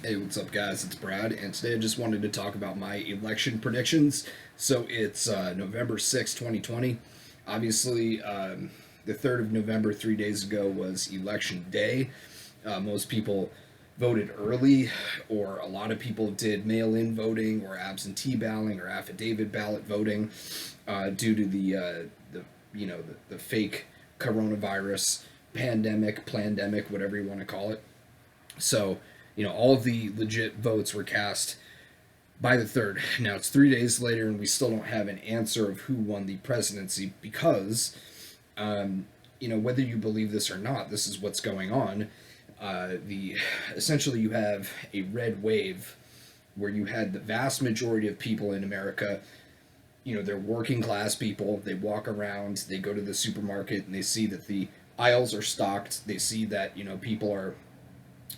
Hey, what's up, guys? It's Brad, and today I just wanted to talk about my election predictions. So it's November 6th, 2020. Obviously, the 3rd of November, 3 days ago, was election day. Most people voted early, or a lot of people did mail in voting, or absentee balloting, or affidavit ballot voting due to the fake coronavirus pandemic, plandemic, whatever you want to call it. So, all of the legit votes were cast by the 3rd. Now it's 3 days later, and we still don't have an answer of who won the presidency because, whether you believe this or not, this is what's going on. The Essentially, you have a red wave where you had the vast majority of people in America. They're working class people. They walk around, they go to the supermarket, and they see that the aisles are stocked. They see that people are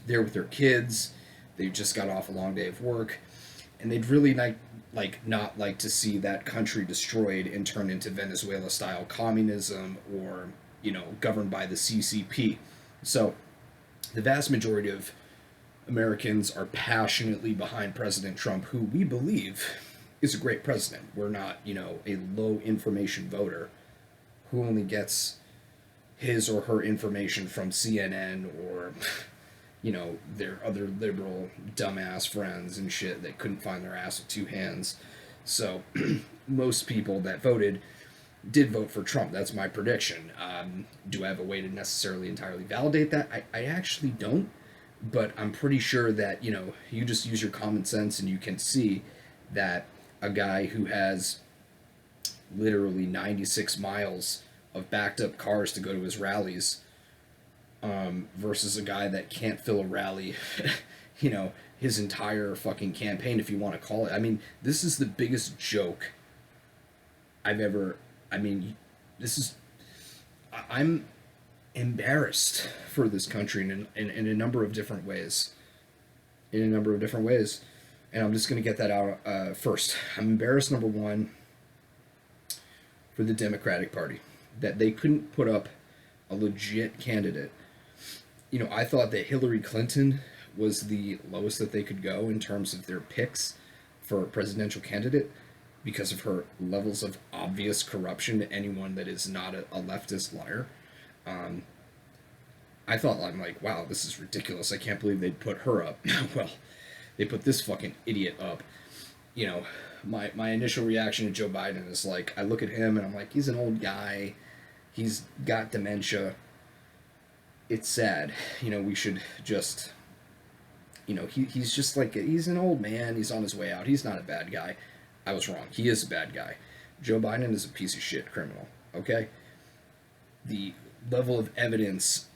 there with their kids. They just got off a long day of work, and they'd really not like to see that country destroyed and turned into Venezuela style communism, or governed by the CCP. So the vast majority of Americans are passionately behind President Trump, who we believe is a great president. We're not a low information voter who only gets his or her information from CNN or their other liberal dumbass friends and shit that couldn't find their ass with two hands. So most people that voted did vote for Trump. That's my prediction. Do I have a way to necessarily entirely validate that? I actually don't, but I'm pretty sure that you just use your common sense and you can see that a guy who has literally 96 miles of backed up cars to go to his rallies, versus a guy that can't fill a rally, his entire fucking campaign, if you want to call it. I mean, this is the biggest joke I've ever. I mean, this is. I'm embarrassed for this country in a number of different ways. In a number of different ways. And I'm just going to get that out first. I'm embarrassed, number one, for the Democratic Party, that they couldn't put up a legit candidate. I thought that Hillary Clinton was the lowest that they could go in terms of their picks for a presidential candidate because of her levels of obvious corruption to anyone that is not a leftist liar. Um, I'm like, wow, this is ridiculous. I can't believe they'd put her up. Well, they put this fucking idiot up. You know, my initial reaction to Joe Biden is like, I look at him and I'm like, he's an old guy. He's got dementia. It's sad. We should just, he's just like, he's an old man. He's on his way out. He's not a bad guy. I was wrong. He is a bad guy. Joe Biden is a piece of shit criminal. Okay? The level of evidence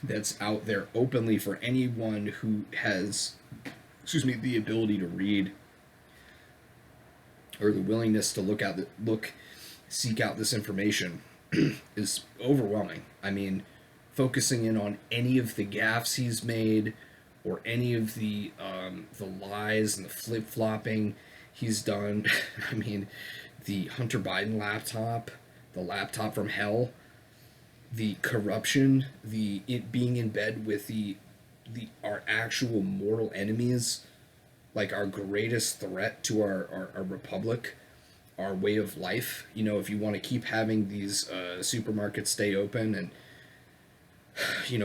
that's out there openly for anyone who has, the ability to read or the willingness to seek out this information is overwhelming. I mean, focusing in on any of the gaffes he's made or any of the lies and the flip flopping he's done. I mean, the Hunter Biden laptop, the laptop from hell, the corruption, the it being in bed with the our actual mortal enemies, like our greatest threat to our republic, our way of life. If you want to keep having these supermarkets stay open and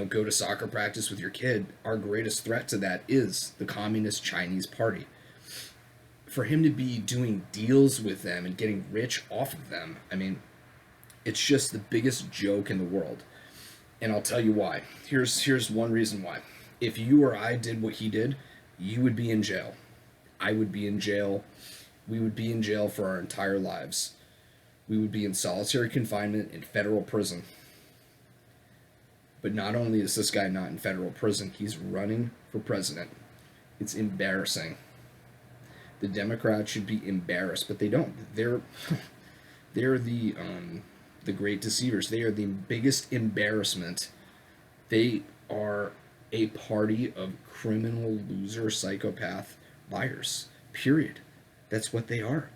go to soccer practice with your kid, our greatest threat to that is the Communist Chinese Party. For him to be doing deals with them and getting rich off of them, I mean, it's just the biggest joke in the world. And I'll tell you why. Here's one reason why. If you or I did what he did, you would be in jail. I would be in jail. We would be in jail for our entire lives. We would be in solitary confinement in federal prison. But not only is this guy not in federal prison, he's running for president. It's embarrassing. The Democrats should be embarrassed, but they don't. They're the great deceivers. They are the biggest embarrassment. They are a party of criminal, loser, psychopath liars. Period. That's what they are.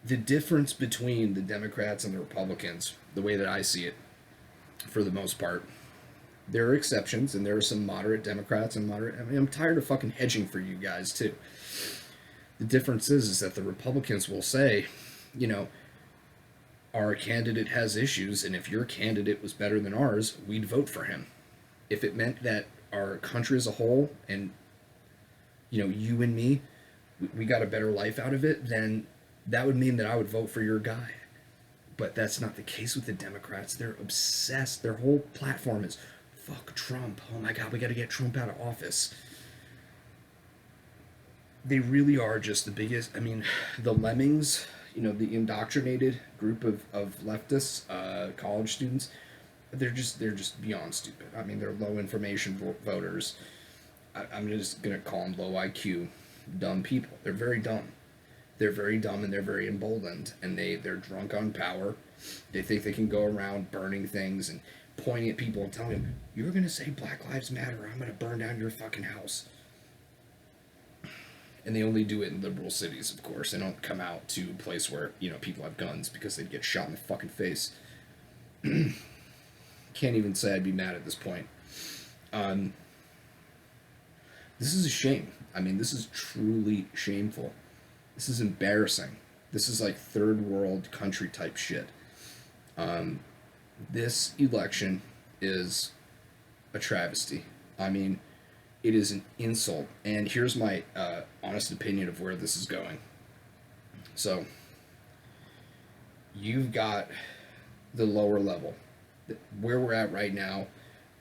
The difference between the Democrats and the Republicans, the way that I see it, for the most part, There are exceptions, and there are some moderate Democrats and moderate. I mean, I'm tired of fucking hedging for you guys too. The difference is that the Republicans will say, you know, our candidate has issues, and if your candidate was better than ours, we'd vote for him. If it meant that our country as a whole, and you and me, we got a better life out of it, then that would mean that I would vote for your guy. But that's not the case with the Democrats. They're obsessed. Their whole platform is fuck Trump. Oh my God, we got to get Trump out of office. They really are just the biggest. I mean, the lemmings, the indoctrinated group of leftists, college students, they're just beyond stupid. I mean, they're low information voters. I'm just gonna call them low IQ, dumb people. They're very dumb. They're very dumb and they're very emboldened, and they're drunk on power. They think they can go around burning things and pointing at people and telling them, "You're gonna say Black Lives Matter. I'm gonna burn down your fucking house." And they only do it in liberal cities, of course. They don't come out to a place where people have guns because they'd get shot in the fucking face. Can't even say I'd be mad at this point. This is a shame. I mean, this is truly shameful. This is embarrassing. This is like third world country type shit. This election is a travesty. I mean, it is an insult. And here's my honest opinion of where this is going. So, you've got the lower level. Where we're at right now,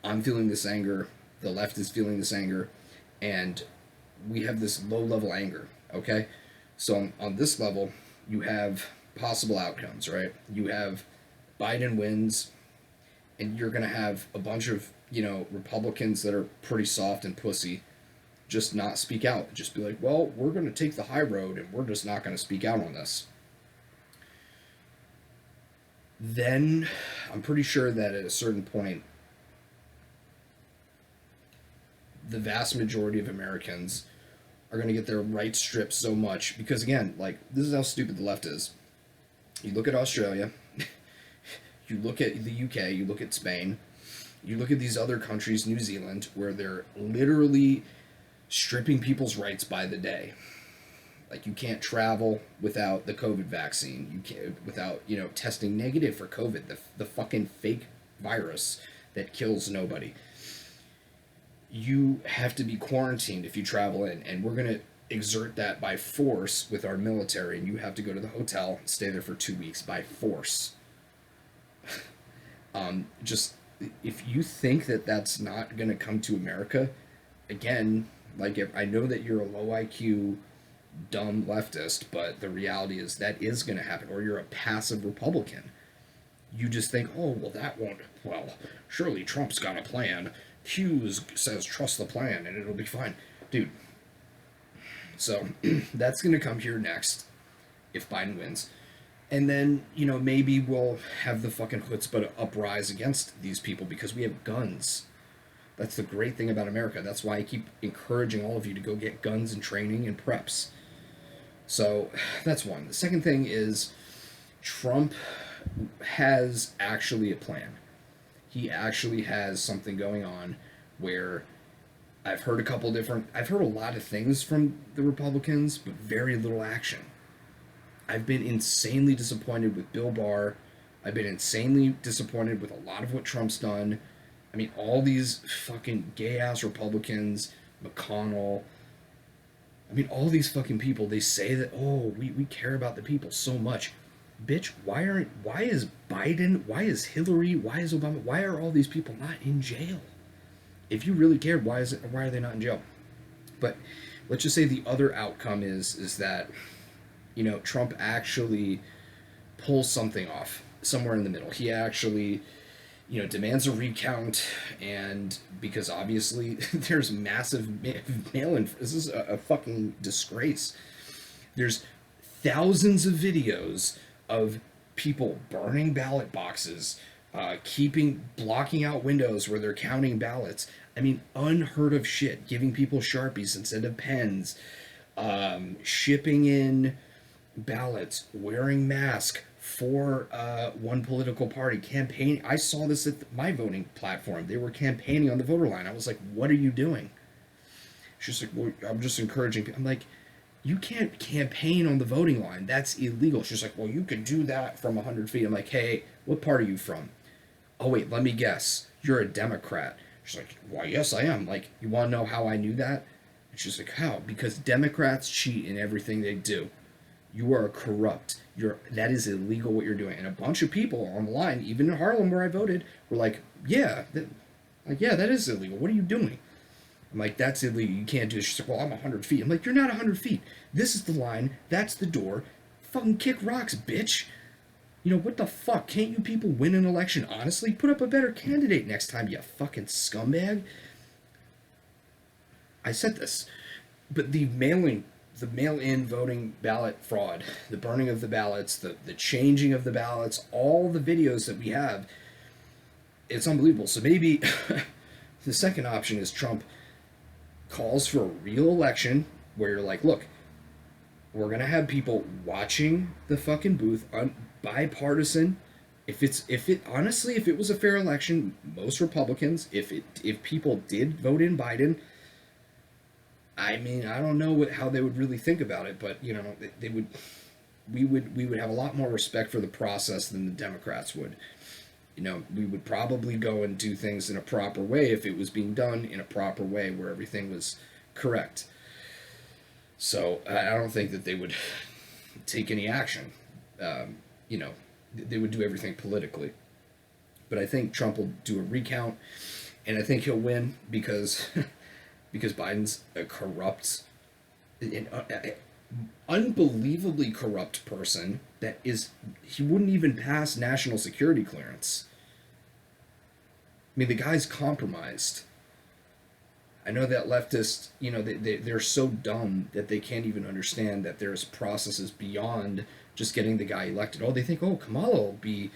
I'm feeling this anger. The left is feeling this anger. And we have this low level anger, okay? So on this level, you have possible outcomes, right? You have Biden wins, and you're going to have a bunch of, Republicans that are pretty soft and pussy just not speak out. Just be like, well, we're going to take the high road, and we're just not going to speak out on this. Then I'm pretty sure that at a certain point, the vast majority of Americans are going to get their rights stripped so much because, again, like, this is how stupid the left is. You look at Australia, you look at the UK, you look at Spain, you look at these other countries, New Zealand, where they're literally stripping people's rights by the day. Like, you can't travel without the COVID vaccine. You can't without testing negative for COVID, the fucking fake virus that kills nobody. You have to be quarantined if you travel in, and we're going to exert that by force with our military, and you have to go to the hotel, stay there for 2 weeks by force. Just, if you think that that's not going to come to America, again, like, if I know that you're a low IQ, dumb leftist, but the reality is that is going to happen, or you're a passive Republican. You just think, oh, well, that won't, well, surely Trump's got a plan. Hughes says trust the plan and it'll be fine. Dude. So that's going to come here next if Biden wins. And then, maybe we'll have the fucking chutzpah to uprise against these people because we have guns. That's the great thing about America. That's why I keep encouraging all of you to go get guns and training and preps. So that's one. The second thing is Trump has actually a plan. He actually has something going on where I've heard a lot of things from the Republicans, but very little action. I've been insanely disappointed with Bill Barr. I've been insanely disappointed with a lot of what Trump's done. I mean, all these fucking gay-ass Republicans, McConnell, I mean, all these fucking people, they say that, oh, we care about the people so much. Bitch, why is Biden, why is Hillary, why is Obama, why are all these people not in jail? If you really cared, why are they not in jail? But let's just say the other outcome is that, Trump actually pulls something off somewhere in the middle. He actually, demands a recount, and because obviously there's massive mail-in, this is a fucking disgrace. There's thousands of videos of people burning ballot boxes, blocking out windows where they're counting ballots. I mean, unheard of shit. Giving people Sharpies instead of pens, shipping in ballots, wearing masks, for one political party campaign. I saw this at my voting platform. They were campaigning on the voter line. I was like, what are you doing? She's like, well, I'm just encouraging people. I'm like, you can't campaign on the voting line. That's illegal. She's like, well, you can do that from 100 feet. I'm like, hey, what part are you from? Oh, wait, let me guess. You're a Democrat. She's like, why, yes, I am. Like, you want to know how I knew that? And she's like, how? Because Democrats cheat in everything they do. You are corrupt. That is illegal what you're doing. And a bunch of people on the line, even in Harlem where I voted, were like, yeah, that is illegal. What are you doing? I'm like, that's illegal. You can't do this. She's like, well, I'm 100 feet. I'm like, you're not 100 feet. This is the line. That's the door. Fucking kick rocks, bitch. You know, what the fuck? Can't you people win an election honestly? Put up a better candidate next time, you fucking scumbag. I said this. But the mail-in voting ballot fraud, the burning of the ballots, the changing of the ballots, all the videos that we have, it's unbelievable. So maybe the second option is Trump calls for a real election where you're like, look, we're gonna have people watching the fucking booth, bipartisan. If it was a fair election, most Republicans, if people did vote in Biden, I mean, I don't know how they would really think about it, but you know, we would have a lot more respect for the process than the Democrats would. You know, we would probably go and do things in a proper way if it was being done in a proper way where everything was correct. So I don't think that they would take any action. You know, they would do everything politically. But I think Trump will do a recount, and I think he'll win because because Biden's a corrupt, an unbelievably corrupt person he wouldn't even pass national security clearance. I mean, the guy's compromised. I know that leftists, you know, they're so dumb that they can't even understand that there's processes beyond just getting the guy elected. Oh, they think, oh, Kamala will be,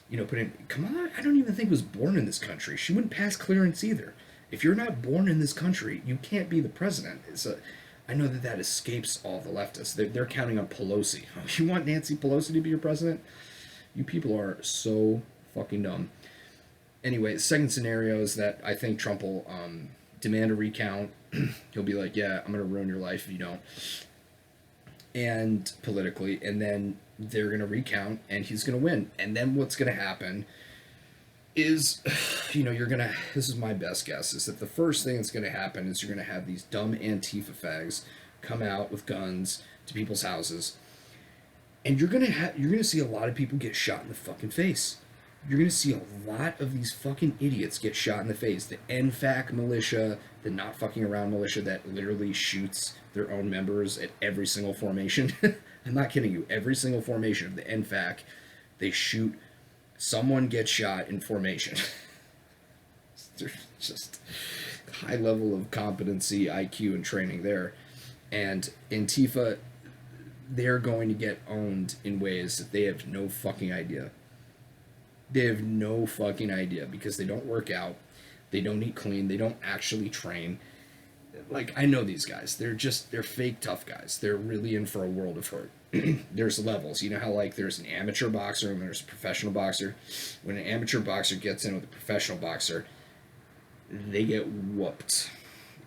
you know, Kamala, I don't even think was born in this country. She wouldn't pass clearance either. If you're not born in this country, you can't be the president. I know that escapes all the leftists. They're counting on Pelosi. You want Nancy Pelosi to be your president? You people are so fucking dumb. Anyway, the second scenario is that I think Trump will demand a recount. He'll be like, yeah, I'm going to ruin your life if you don't. And politically, and then they're going to recount, and he's going to win. And then what's going to happen is, you know, this is my best guess, is that the first thing that's going to happen is you're going to have these dumb Antifa fags come out with guns to people's houses, and you're going to see a lot of people get shot in the fucking face. You're going to see a lot of these fucking idiots get shot in the face. The NFAC militia, the not fucking around militia that literally shoots their own members at every single formation. I'm not kidding you. Every single formation of the NFAC, they shoot. Someone gets shot in formation. There's just high level of competency, IQ, and training there. And Antifa, they're going to get owned in ways that they have no fucking idea. They have no fucking idea because they don't work out. They don't eat clean. They don't actually train. Like, I know these guys. They're fake tough guys. They're really in for a world of hurt. There's levels. You know how, like, there's an amateur boxer and there's a professional boxer? When an amateur boxer gets in with a professional boxer, they get whooped.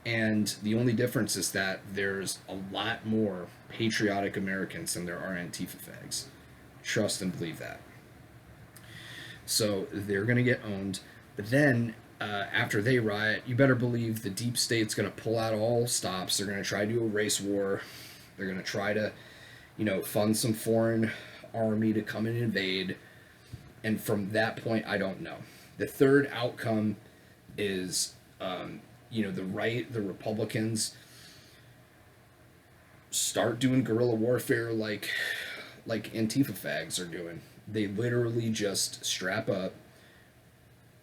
And the only difference is that there's a lot more patriotic Americans than there are Antifa fags. Trust and believe that. So they're going to get owned. But then, after they riot, you better believe the deep state's going to pull out all stops. They're going to try to do a race war. They're going to try to, you know, fund some foreign army to come and invade. And from that point, I don't know. The third outcome is, you know, the Republicans start doing guerrilla warfare like Antifa fags are doing. They literally just strap up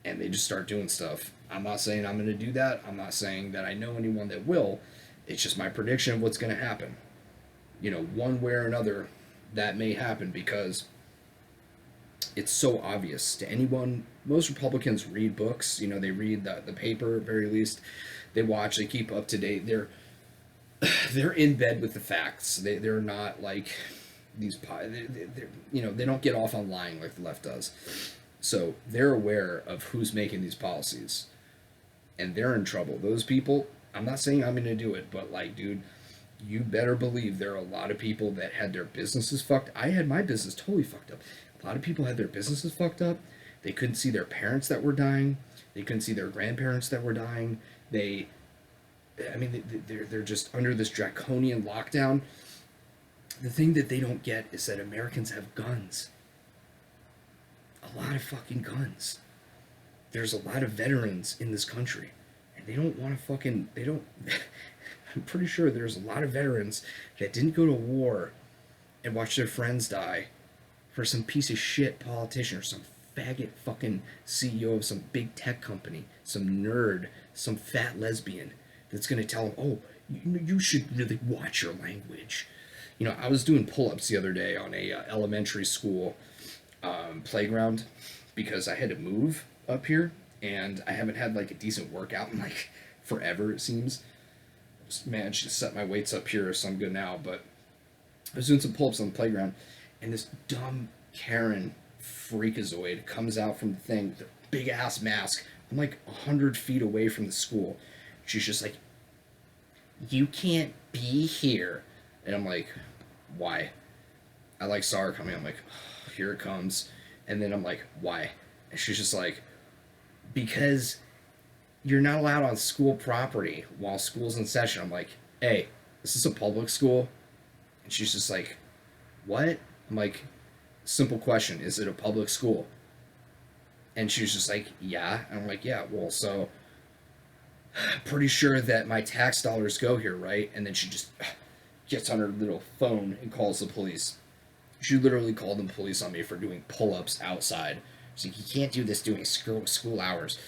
and they just start doing stuff. I'm not saying I'm going to do that. I'm not saying that I know anyone that will. It's just my prediction of what's going to happen. You know, one way or another, that may happen because it's so obvious to anyone. Most Republicans read books. You know, they read the paper at very least. They watch. They keep up to date. They're in bed with the facts. They're not like, they don't get off on lying like the left does. So they're aware of who's making these policies, and they're in trouble. Those people, I'm not saying I'm going to do it, but like, dude, you better believe there are a lot of people that had their businesses fucked. I had my business totally fucked up. A lot of people had their businesses fucked up. They couldn't see their parents that were dying. They couldn't see their grandparents that were dying. They're just under this draconian lockdown. The thing that they don't get is that Americans have guns. A lot of fucking guns. There's a lot of veterans in this country. And they don't want to I'm pretty sure there's a lot of veterans that didn't go to war and watch their friends die for some piece of shit politician or some faggot fucking CEO of some big tech company, some nerd, some fat lesbian that's going to tell them, oh, you should really watch your language. I was doing pull-ups the other day on a elementary school playground because I had to move up here, and I haven't had like a decent workout in like forever, it seems. Just managed to set my weights up here, so I'm good now, but I was doing some pull-ups on the playground, and this dumb Karen freakazoid comes out from the thing with a big-ass mask. I'm like 100 feet away from the school. She's just like, you can't be here. And I'm like, why? I like saw her coming. I'm like, oh, here it comes. And then I'm like, why? And she's just like, because you're not allowed on school property while school's in session. I'm like, hey, this is a public school? And she's just like, what? I'm like, simple question, is it a public school? And she's just like, yeah. And I'm like, yeah, well, so pretty sure that my tax dollars go here, right? And then she just gets on her little phone and calls the police. She literally called the police on me for doing pull-ups outside. She's like, you can't do this during school hours.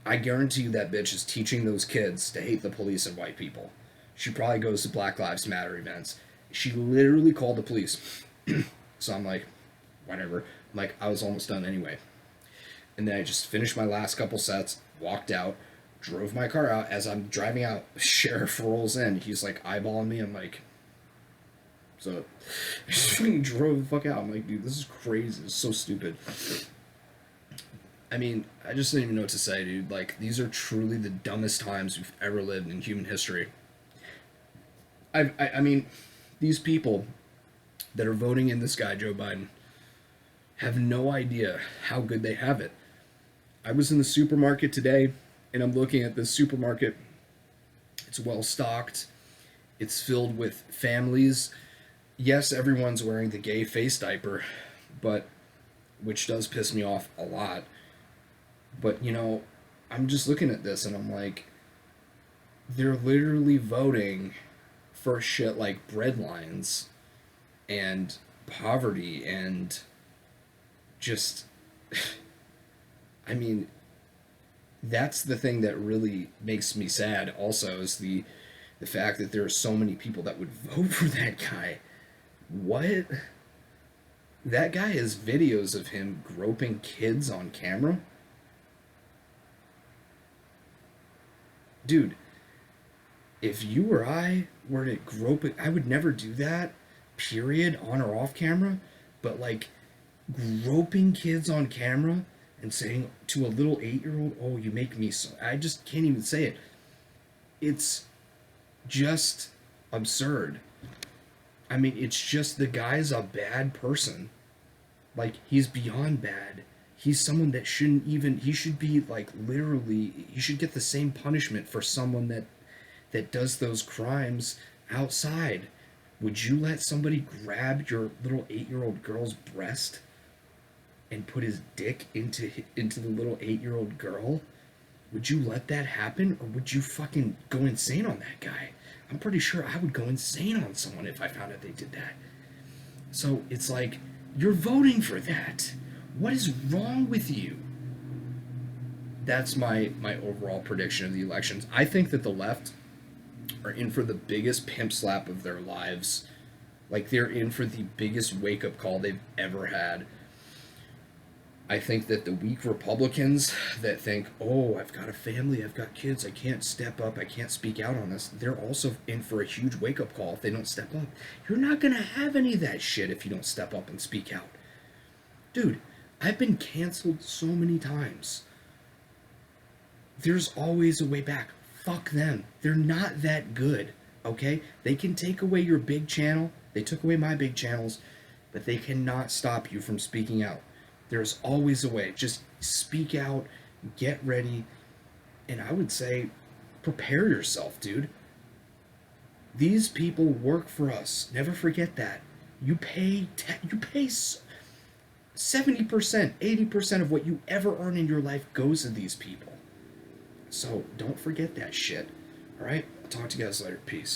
I guarantee you that bitch is teaching those kids to hate the police and white people. She probably goes to Black Lives Matter events. She literally called the police. So I'm like, whatever. I'm like, I was almost done anyway. And then I just finished my last couple sets, walked out, drove my car out. As I'm driving out, sheriff rolls in. He's like eyeballing me. I'm like, so I just fucking drove the fuck out. I'm like, dude, this is crazy. It's so stupid. I mean, I just don't even know what to say, dude. Like, these are truly the dumbest times we've ever lived in human history. I mean, these people that are voting in this guy, Joe Biden, have no idea how good they have it. I was in the supermarket today, and I'm looking at this supermarket. It's well stocked. It's filled with families. Yes, everyone's wearing the gay face diaper, but which does piss me off a lot. But, I'm just looking at this, and I'm like, they're literally voting for shit like breadlines and poverty and just, I mean, that's the thing that really makes me sad also, is the fact that there are so many people that would vote for that guy. What? That guy has videos of him groping kids on camera? Dude, if you or I were to grope it, I would never do that, period, on or off camera, but like groping kids on camera and saying to a little 8-year-old, oh, you make me so, I just can't even say it. It's just absurd. I mean, it's just, the guy's a bad person. Like, he's beyond bad. He's someone that shouldn't even, he should be like literally, he should get the same punishment for someone that does those crimes outside. Would you let somebody grab your little 8-year-old girl's breast and put his dick into the little 8-year-old girl? Would you let that happen, or would you fucking go insane on that guy? I'm pretty sure I would go insane on someone if I found out they did that. So it's like, you're voting for that. What is wrong with you? That's my overall prediction of the elections. I think that the left are in for the biggest pimp slap of their lives. Like, they're in for the biggest wake-up call they've ever had. I think that the weak Republicans that think, oh, I've got a family, I've got kids, I can't step up, I can't speak out on this, they're also in for a huge wake up call if they don't step up. You're not going to have any of that shit if you don't step up and speak out. Dude, I've been canceled so many times. There's always a way back. Fuck them. They're not that good, okay? They can take away your big channel. They took away my big channels, but they cannot stop you from speaking out. There's always a way. Just speak out, get ready, and I would say prepare yourself, dude. These people work for us. Never forget that. You pay 70%, 80% of what you ever earn in your life goes to these people. So don't forget that shit. All right? I'll talk to you guys later. Peace.